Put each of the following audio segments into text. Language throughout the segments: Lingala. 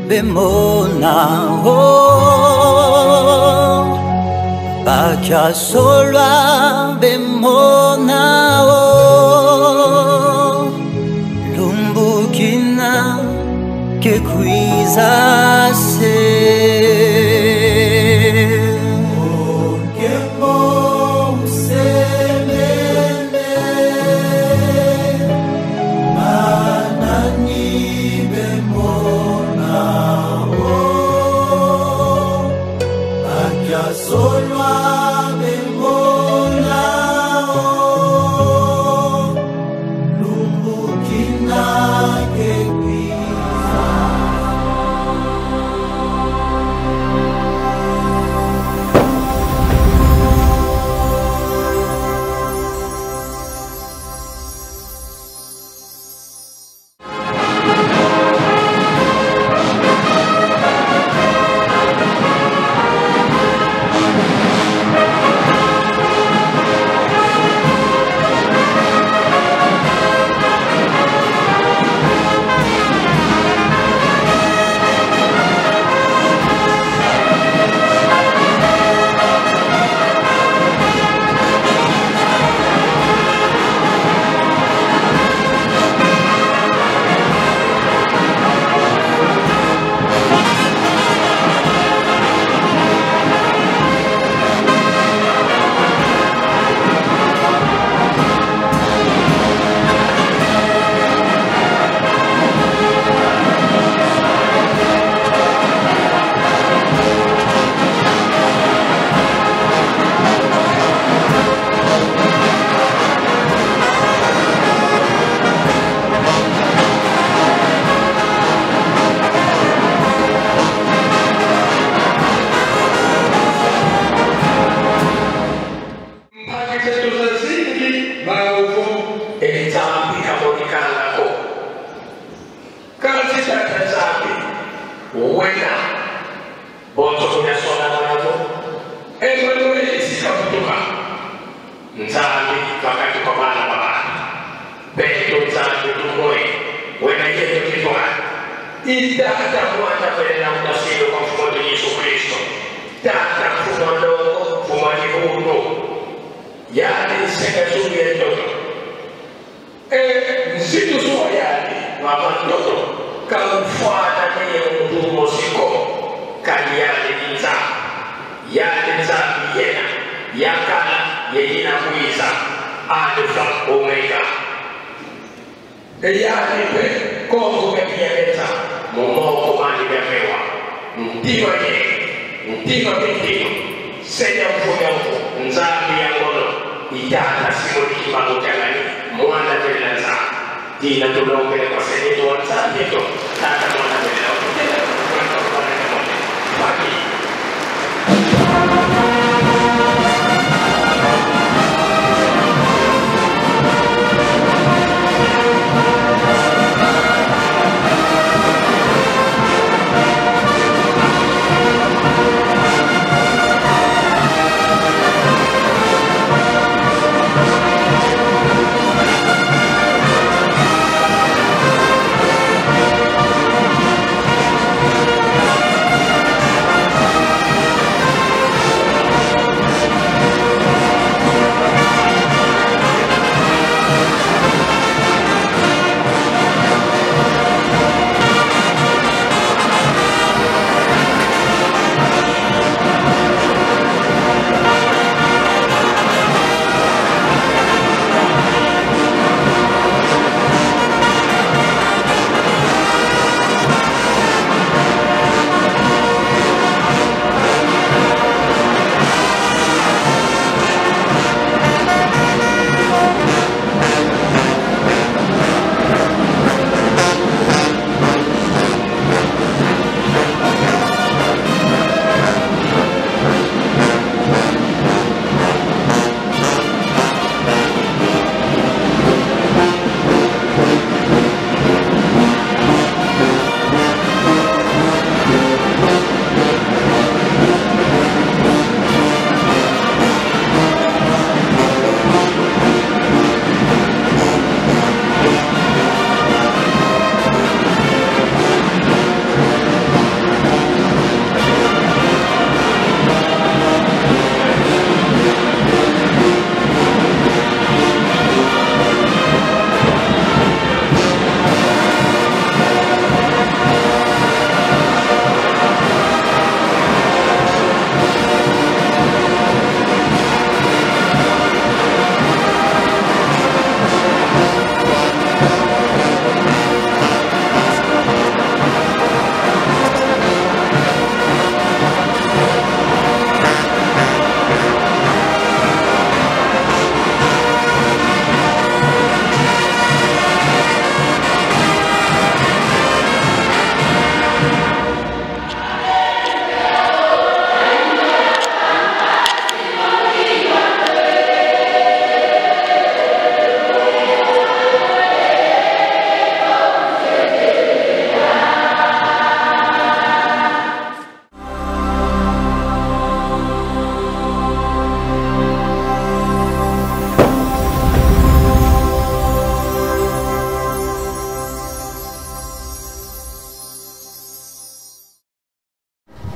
bemona bakyasolwa bemona lumbukina kekwiza se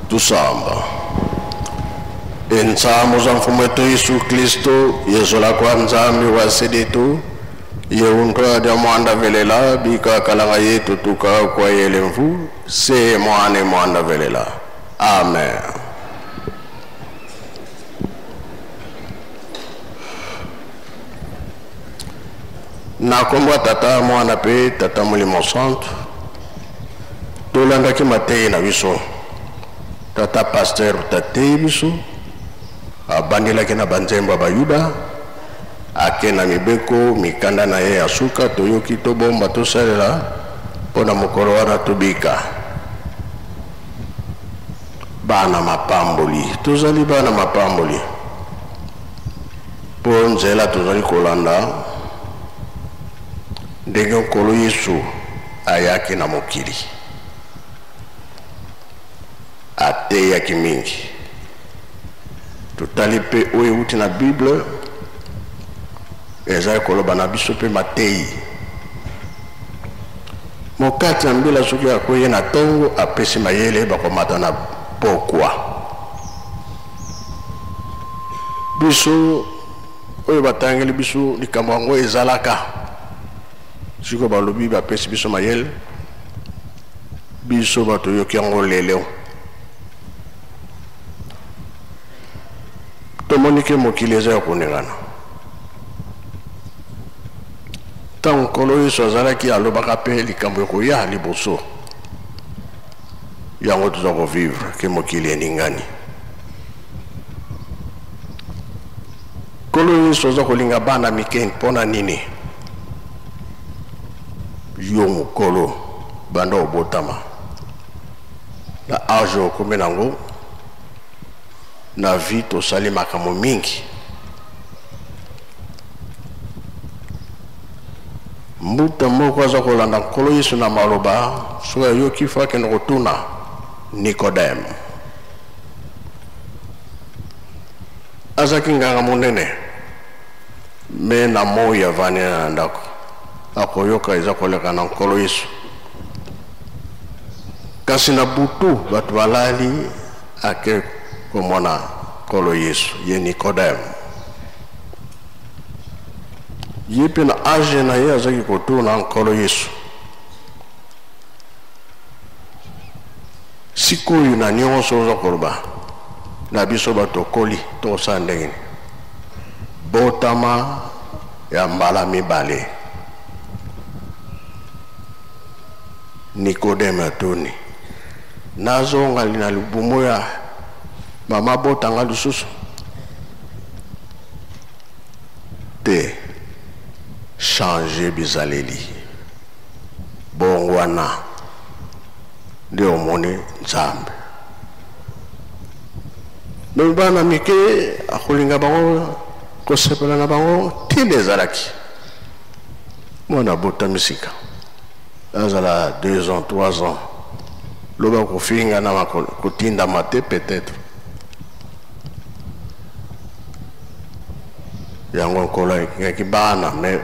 Tusamba. Ensamu za mfumo wetu Yesu Kristo, Yesu la kwanza miwasiditu, yeuntoa dia mwanda velela, bika kalanga yetu tuka kwa yele mfu, se mwane mwanda velela. Amen. Na komba tata mwana pe, tata mulimo santo, tolanda ki matei na biso, tata pasteur tate biso, abandila kena banzemba bayuda, ake na mibeko mikanda na ye asuka toyoki to bomba to salela pona mokolo wana tobika bana mapamboli tozali bana mapamboli po nzela tozali kolanda ndenge nkolo Yesu ayaki na mokili ateyaki mingi totali pe oyo euti na Bible ezali koloba na biso pe matei mokati na mbila soki akoye na tongo apesi mayele bakomata na pokwa biso oyo batangeli biso likambo yango ezalaka siko balobi bapesi biso mayele biso bato yoki yango lelo tomoni ke mokili eza ya koningana tant nkolo Yesu azalaki alobaka mpe likambo ekoya liboso yango toza kovivre ke mokili eningani nkolo Yesu aza kolinga bana mike mpona nini yo mokolo banda obotama na age okomi nango na vie tosali makambo mingi mbuta moko aza kolanda nkolo Yesu na maloba so ayoki fa akende kotuna Nikodeme azaki nganga monene me na moi avandi na ndako akoyoka eza koleka na nkolo Yesu kasi na butu bato balali ake komona nkolo Yesu ye Nikodeme ye pe na age na ye azaki kotuna nkolo Yesu sikoyo na nyonso oza koloba na biso bato koli tosala ndenge botama ya mbala mibale Nikodeme atuni nazonga na libumu ya mama botanga lisusu te changer bizaleli bongwana nde omoni nzambe me bana mike akolinga bango kosepela na bango tinde ezalaki mwana botamisika azala 2 ans 3 ans loba kofinga na kotindama te peut-être yango nkolo ekingaki bana me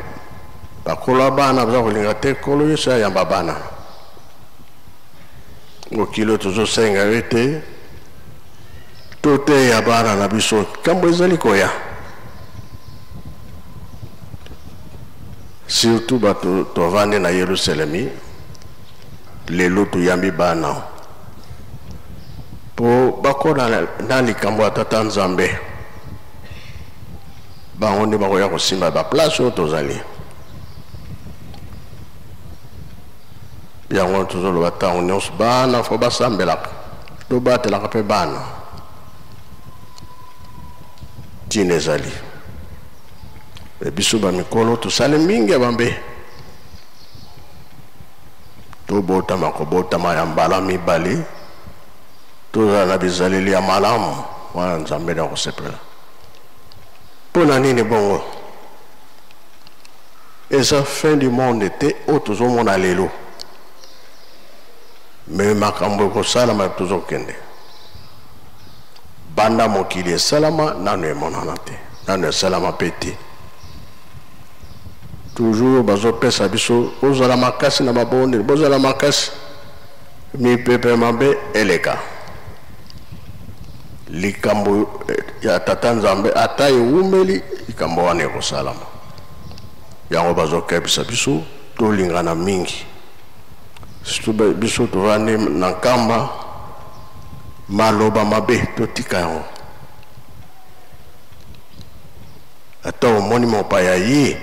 bakolo bana baza kolinga te nkolo Yesu ayamba bana mokili tozosenga yo te toteya bana na biso kambo ezali koya surtout bato tovandi na Yerusalemi lelo toyambi bana po bakola na likambo ya tata Nzambe bango nde bakoya kosimba baplace oyo tozali yango tozoloba ntango nyonso bana fo basambelaka tobatelaka mpe bana ntina ezali biso bamikolo tosali mingi ya bambe tobotama kobotama ya mbala mibale tozala na bizaleli ya malamu wana Nzambe na kosepela mpona nini bongo eza fin du monde te oyo tozomona lelo me makambo ekosalama tozokende banda mokili esalama nano emonana te nano esalama mpe te toujours bazopesa biso bozala makasi na mabonde bozala makasi mipepe mabe eleka likambo ya tata nzambe ata ewumeli likambo wana ekosalama yango bazokebisa biso tolingana mingi surtout biso tovandi na nkamba maloba mabe totika yango ata omoni mopaya ye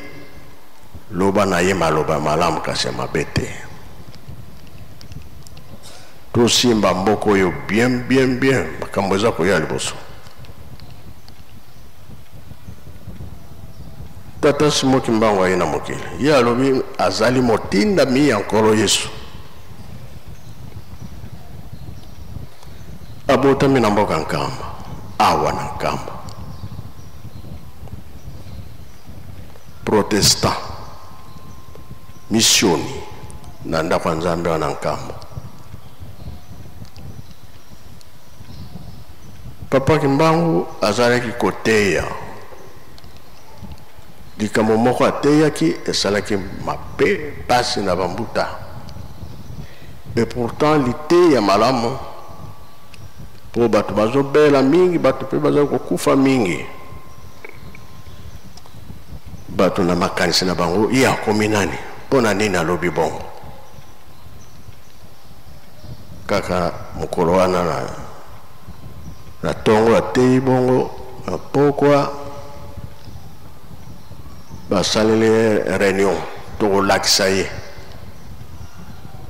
loba na ye maloba malamu kasi ya mabe te tosimba mboka oyo bien makambo eza koya liboso tata Simoki Mbangu aye na mokili ye alobi azali motindami ya nkolo Yesu abotami na mboka nkamba awa na nkamba protestant misioni na ndako ya Nzambe wana nkamba Papa Kimbangu azalaki koteya likambo moko ateyaki esalaki mabe pasi na bambuta et pourtant liteya malamu po bato bazobela mingi bato pe baza kokufa mingi bato na makanisi na bango ye akomi nani mpo na nini alobi bongo kaka mokolo wana na tongo ateyi bongo na pokwa basaleli réunion tokolakisa ye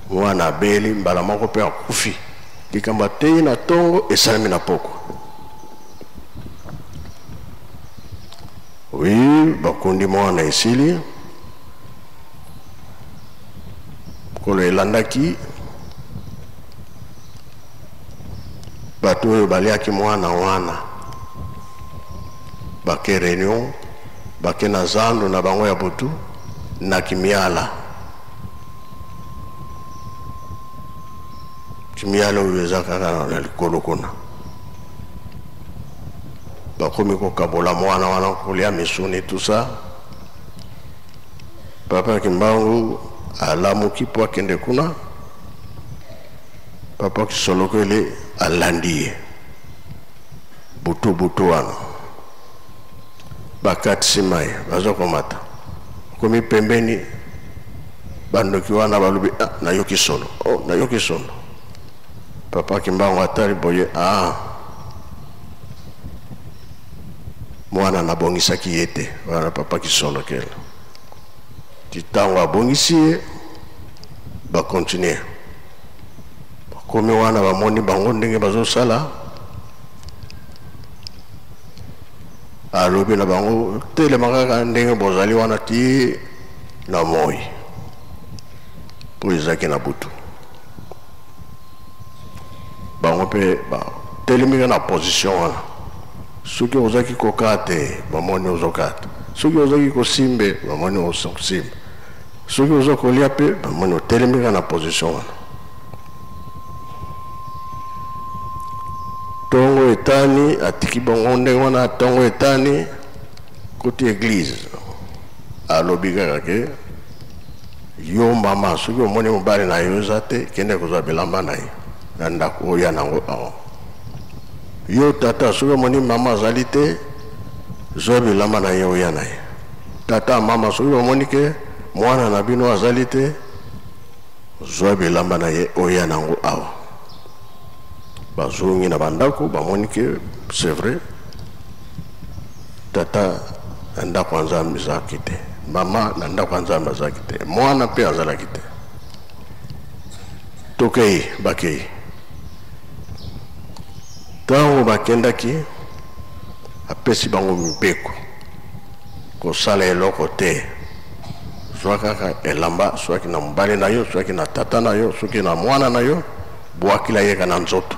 mwana abeli mbala moko mpe akufi likambo ateyi na tongo esalemi na pokwa oui bakundi mwana esili kolo elandaki bato oyo baliaki mwana wana bake réunion bake na zando na bango ya butu na kimiala oyo eza kaka na likolo kuna bakomi kokabola mwana wana kolia misuni tout ça Papa Kimbangu alamuki po akende kuna Papa Kisolokele alandi ye butu wana bakati nsima ye bazokomata komi pembeni bandoki wana balobi nayoki solo nayoki solo Papa Kimbangu atali boye mwana nabongisaki ye te wana Papa Kisolokele titango abongisi ye bakontinue bakomi wana bamoni bango ndenge bazosala alobi na bango telema kaka ndenge bozali wana ti na moi po ezaki na butu bango mpe batelemi na position wana soki ozaki kokaa te bamoni ozokaa te soki ozaki kosimbe bamoni ozosimba soki oza kolia mpe bamoni otelemi na position wana tongo etani atiki bango ndenge wana tongo etani koti église alobi kaka ke yo mama soki omoni mobali na yo eza te kende kozwa bilamba na ye na ndako oyo ya nango awa yo tata soki omoni mama azali te zwa bilamba na ye oya na ye tata mama soki omoni ke mwana na bino azali te zwa bilamba na ye oya nango awa bazongi na bandako bamoni ke c'est vrai tata na ndako ya Nzambe azalaki te mama na ndako ya Nzambe azalaki te mwana mpe azalaki te tokei bakei ntango bakendaki apesi bango mibeko kosala eloko te zwa kaka elamba soki na mobali na yo soki na tata na yo soki na mwana na yo bwakila yeka na nzoto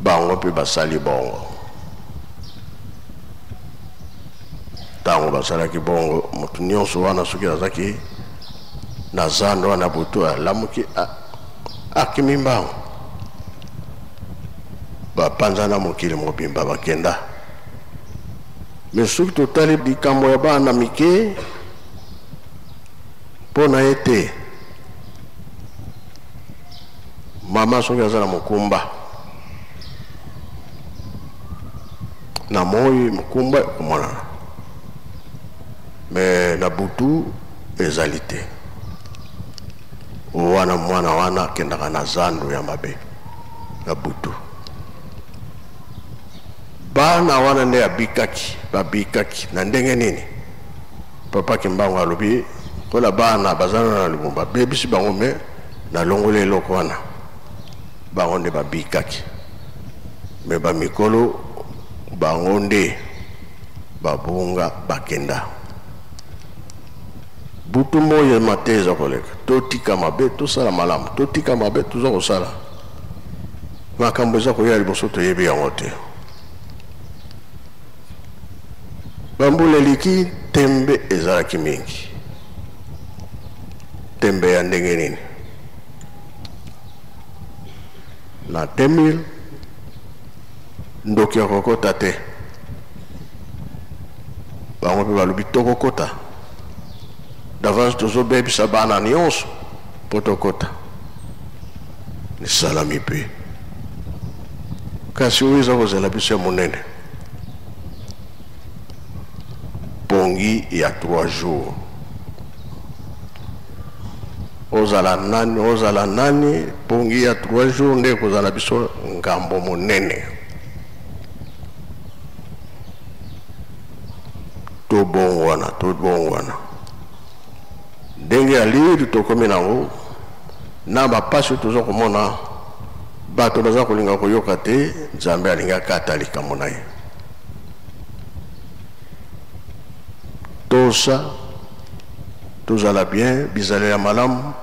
bango mpe basali bongo ntango basalaki bongo moto nyonso wana soki azalaki na zando wana butu alamuki akimi mbango bapanzana mokili mobimba bakenda me soki totali likambo ya bana mike mpo na ye te mama soki aza na mokumba na moi mukumba komonana me na butu ezali te wana mwana wana akendaka na zando ya mabe na butu bana wana nde babikaki na ndenge nini papa Kimbangu alobi kola bana bazana na Lumumba bebisi bango me na longole eloko wana bango nde babikaki me bamikolo bango nde babunga bakenda butu moye mate eza koleka totika mabe tosala malamu totika mabe toza kosala makambo eza koya liboso toyebi yango te bambula eliki tembe ezalaki mingi tembe ya ndenge nini na 2000 ndoki akokota te bango mpe balobi tokokota d'avance tozobebisa bana nyonso mpo tokota esalami mpe kasi oyo eza kozela biso ya monene pongi ya 3 jours ozala nani pongi ya 3 jours nde kozala biso ngambo monene tobongwana ndenge ya liri tokomi nango na bapasi toza komona bato baza kolinga koyoka te Nzambe alingaka ata likambo na ye tosa tozala bien bizalela malamu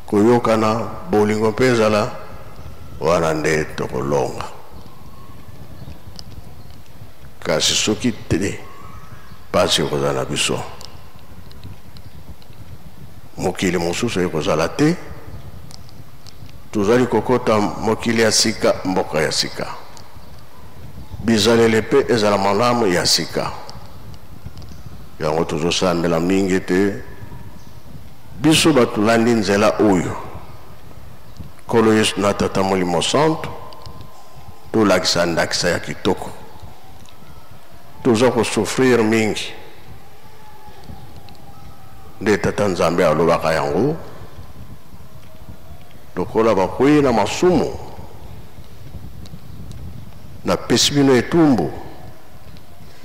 koyokana bolingo mpe ezala wana nde tokolonga kasi soki te pasi ekozala biso mokili mosusu ekozala te tozali kokota mokili ya sika mboka ya sika bizalele mpe ezala malamu ya sika yango tozosambela mingi te biso batulandi nzela oyo Nkolo Yesu na Tata Molimo Santo tolakisa ndakisa ya kitoko toza kosufrir mingi nde Tata Nzambe alobaka yango lokola bakwei na masumu na pesi bino etumbu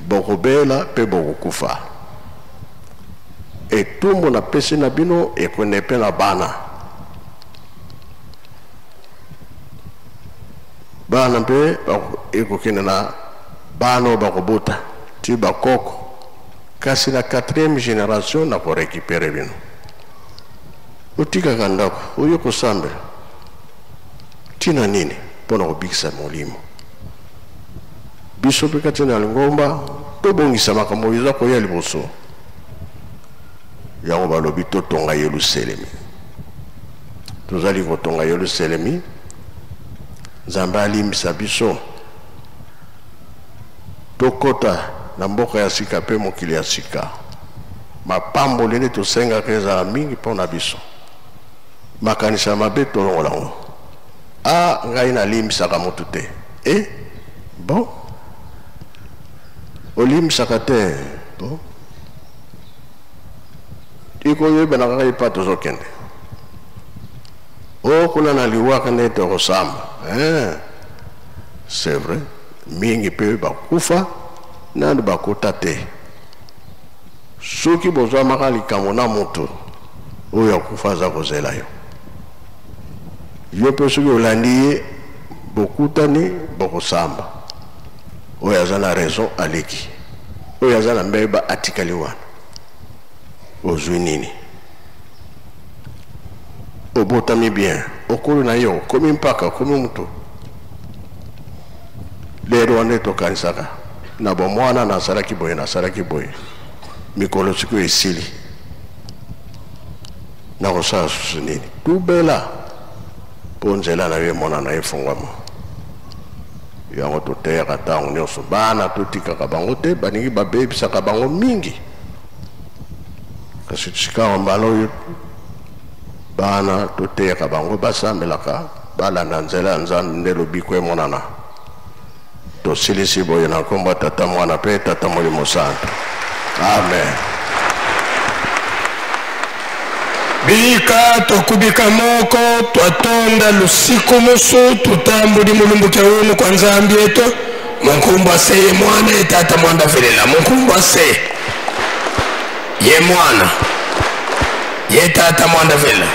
bokobela mpe bokokufa etumbu na pesi na bino ekone mpe na bana mpe ekokende na bana bakobota ti bakoko kasi na 4e génération na korekipere bino otikaka ndako oyo kosambela tina nini mpona kobikisa molimo biso mpe kati na lingomba tobongisa makambo eza koya liboso yango balobi totonga Yelusalemi tozali kotonga Yelusalemi Nzambe alimbisa biso tokota na mboka ya sika mpe mokili ya sika mapamboli nde tosengaka ezala mingi mpona biso makanisa mabe tolongola ngo ngai nalimbisaka motu te bon olimbisaka te bon ikoyebana kaka ipa tozokende kuna na liwaka nde tokosamba c'est vrai mingi mpe bakufa nani bakota te soki bozwamaka likambo na moto oyo akufa aza kozela yo mpe soki olandi ye bokutani bokosamba oyo aza na raison aleki oyo aza na mbeba atikali wana ozwi nini obotami bien okolo na yo okomi mpaka okomi moto lero wana tokanisaka na bomwana nasalaki boye mikolo siko esili nakosala susu nini tubela mpo nzela na yo emonana efungwama yango toteyaka ntango nyonso bana totikaka bango te baningi babebisaka bango mingi kasi sika mbala oyo bana toteyaka bango basambelaka balanda nzela ya Nzambe nde lobiko emonana tosilisi boye na kombo tata mwana pe tata molimo santo. Amen. Bika tokubika moko twatonda lusiku musu tutambuli mulumbuke unu kwa nzambi yetu. Munkumba se ye mwana ye tata mwanda vilela. Munkumba se ye mwana ye tata mwanda vilela.